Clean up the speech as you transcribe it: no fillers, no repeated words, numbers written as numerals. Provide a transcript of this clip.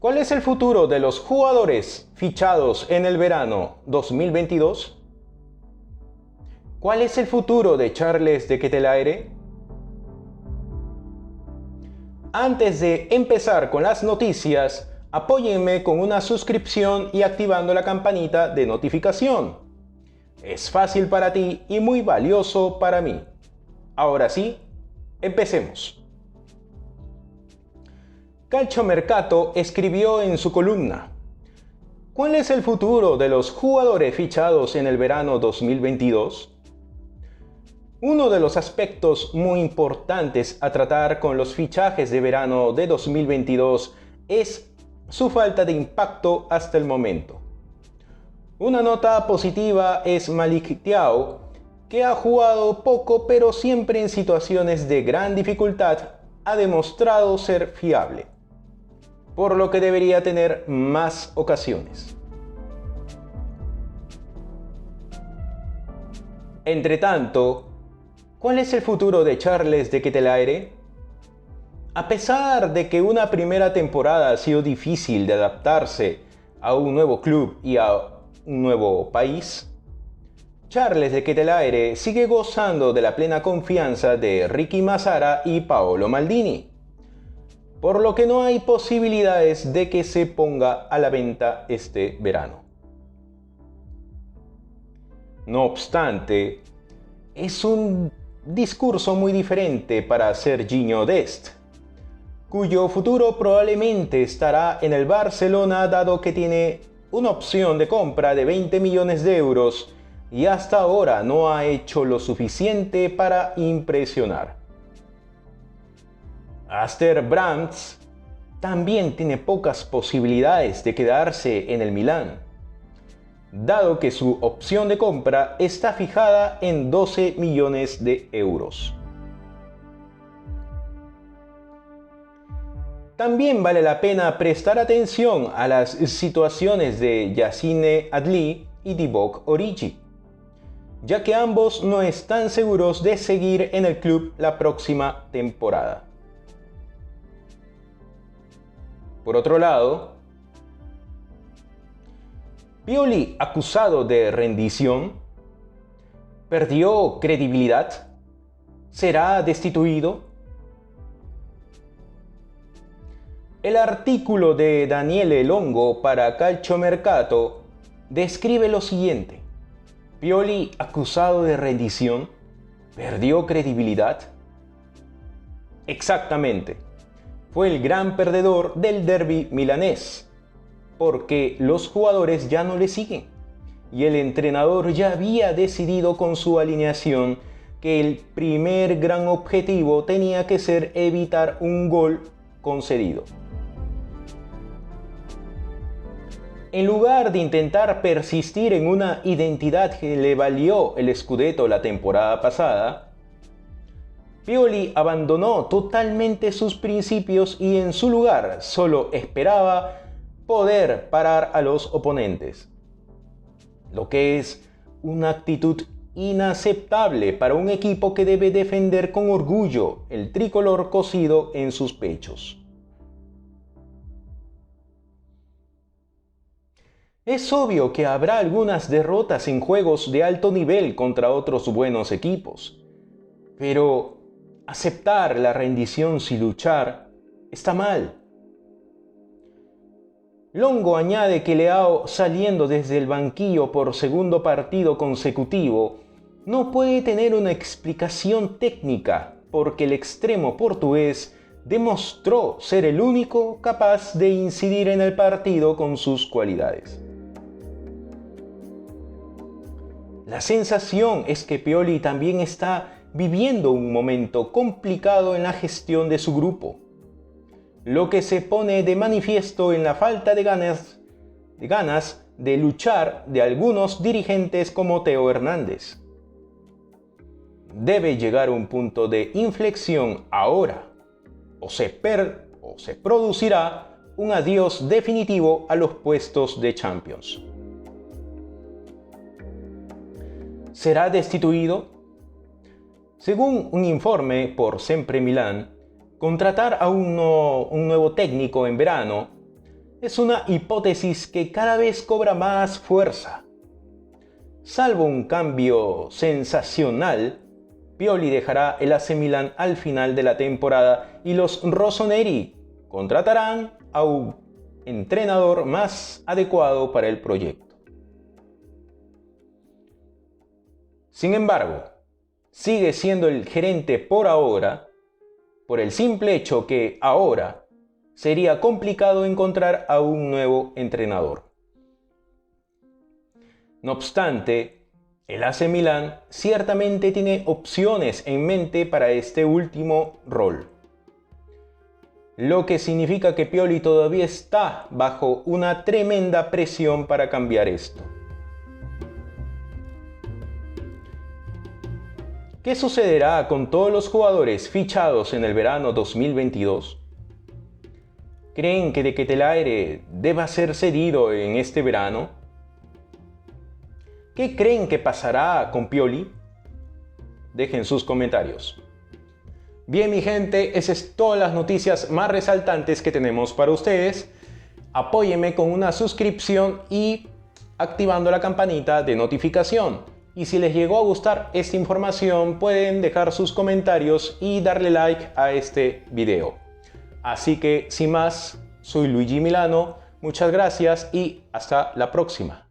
¿Cuál es el futuro de los jugadores fichados en el verano 2022? ¿Cuál es el futuro de Charles de Ketelaere? Antes de empezar con las noticias, apóyenme con una suscripción y activando la campanita de notificación. Es fácil para ti y muy valioso para mí. Ahora sí, empecemos. Calciomercato escribió en su columna: ¿cuál es el futuro de los jugadores fichados en el verano 2022? Uno de los aspectos muy importantes a tratar con los fichajes de verano de 2022 es su falta de impacto hasta el momento. Una nota positiva es Malick Thiaw, que ha jugado poco pero siempre en situaciones de gran dificultad ha demostrado ser fiable, por lo que debería tener más ocasiones. Entretanto, ¿cuál es el futuro de Charles de Ketelaere? A pesar de que una primera temporada ha sido difícil de adaptarse a un nuevo club y a un nuevo país, Charles de Ketelaere sigue gozando de la plena confianza de Ricky Massara y Paolo Maldini, por lo que no hay posibilidades de que se ponga a la venta este verano. No obstante, es un discurso muy diferente para Sergiño Dest, cuyo futuro probablemente estará en el Barcelona dado que tiene una opción de compra de 20 millones de euros y hasta ahora no ha hecho lo suficiente para impresionar. Aster Brands también tiene pocas posibilidades de quedarse en el Milán, dado que su opción de compra está fijada en 12 millones de euros. También vale la pena prestar atención a las situaciones de Yacine Adli y Divock Origi, ya que ambos no están seguros de seguir en el club la próxima temporada. Por otro lado, Pioli, acusado de rendición, ¿perdió credibilidad? ¿Será destituido? El artículo de Daniele Longo para Calciomercato describe lo siguiente: Pioli, acusado de rendición, ¿perdió credibilidad? Exactamente. Fue el gran perdedor del derbi milanés, porque los jugadores ya no le siguen y el entrenador ya había decidido con su alineación que el primer gran objetivo tenía que ser evitar un gol concedido. En lugar de intentar persistir en una identidad que le valió el Scudetto la temporada pasada, Pioli abandonó totalmente sus principios y en su lugar solo esperaba poder parar a los oponentes, lo que es una actitud inaceptable para un equipo que debe defender con orgullo el tricolor cosido en sus pechos. Es obvio que habrá algunas derrotas en juegos de alto nivel contra otros buenos equipos, pero aceptar la rendición sin luchar está mal. Longo añade que Leao, saliendo desde el banquillo por segundo partido consecutivo, no puede tener una explicación técnica porque el extremo portugués demostró ser el único capaz de incidir en el partido con sus cualidades. La sensación es que Pioli también está viviendo un momento complicado en la gestión de su grupo, lo que se pone de manifiesto en la falta de ganas de luchar de algunos dirigentes como Theo Hernández. Debe llegar un punto de inflexión ahora, o se producirá un adiós definitivo a los puestos de Champions. ¿Será destituido? Según un informe por Sempre Milán, contratar a un nuevo técnico en verano es una hipótesis que cada vez cobra más fuerza. Salvo un cambio sensacional, Pioli dejará el AC Milan al final de la temporada y los rossoneri contratarán a un entrenador más adecuado para el proyecto. Sin embargo, sigue siendo el gerente por ahora, por el simple hecho que ahora sería complicado encontrar a un nuevo entrenador. No obstante, el AC Milan ciertamente tiene opciones en mente para este último rol, lo que significa que Pioli todavía está bajo una tremenda presión para cambiar esto. ¿Qué sucederá con todos los jugadores fichados en el verano 2022? ¿Creen que De Ketelaere deba ser cedido en este verano? ¿Qué creen que pasará con Pioli? Dejen sus comentarios. Bien, mi gente, esas son todas las noticias más resaltantes que tenemos para ustedes. Apóyenme con una suscripción y activando la campanita de notificación. Y si les llegó a gustar esta información, pueden dejar sus comentarios y darle like a este video. Así que, sin más, soy Luigi Milano, muchas gracias y hasta la próxima.